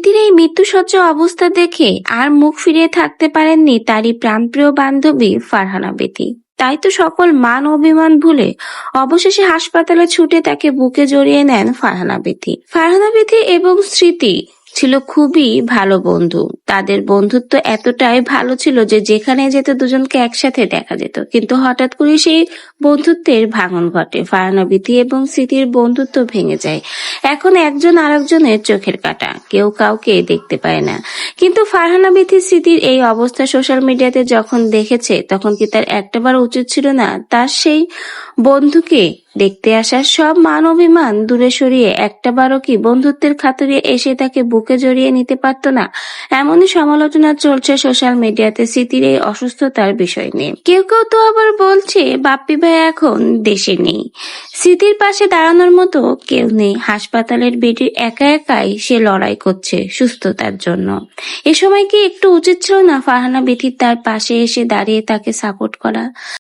স্মৃতির এই মৃত্যুসজ্জা অবস্থা দেখে আর মুখ ফিরিয়ে থাকতে পারেননি তারই প্রাণপ্রিয় বান্ধবী ফারহানা বেতি। তাই তো সকল মান অভিমান ভুলে অবশেষে হাসপাতালে ছুটে তাকে বুকে জড়িয়ে নেন ফারহানা বেতি। ফারহানা বেতি এবং স্মৃতি ছিল খুবই ভালো বন্ধু। তাদের বন্ধুত্ব এতটাই ভালো ছিল যে যেখানে যেত দুজনকে একসাথে দেখা যেত। কিন্তু হঠাৎ করে সেই বন্ধুত্বের ভাঙন ঘটে। ফারহানা বেতি এবং স্মৃতির বন্ধুত্ব ভেঙে যায়। এখন একজন আরেকজনের চোখের কাঁটা, কেউ কাউকে দেখতে পায় না। কিন্তু ফারহানা বেতি স্মৃতির এই অবস্থা সোশ্যাল মিডিয়াতে যখন দেখেছে, তখন কি তার একটাবার উচিত ছিল না তার সেই বন্ধুকে দেখতে আসার? সব মান অভিমান দূরে সরিয়ে একটাবারও কি বন্ধুত্বের খাতিরে এসে তাকে বুকে জড়িয়ে নিতে পারতো না? এমনই সমালোচনা চলছে সোশ্যাল মিডিয়াতে স্মৃতির এই অসুস্থতার বিষয় নিয়ে। কেউ কেউ তো আবার বলছে বাপ্পি ভাই এখন দেশে নেই, স্মৃতির পাশে দাঁড়ানোর মতো কেউ নেই। হাসপাতালের বেডে একা একাই সে লড়াই করছে সুস্থতার জন্য। এ সময় কি একটু উচিত ছিল না ফারহানা বেতির তার পাশে এসে দাঁড়িয়ে তাকে সাপোর্ট করা?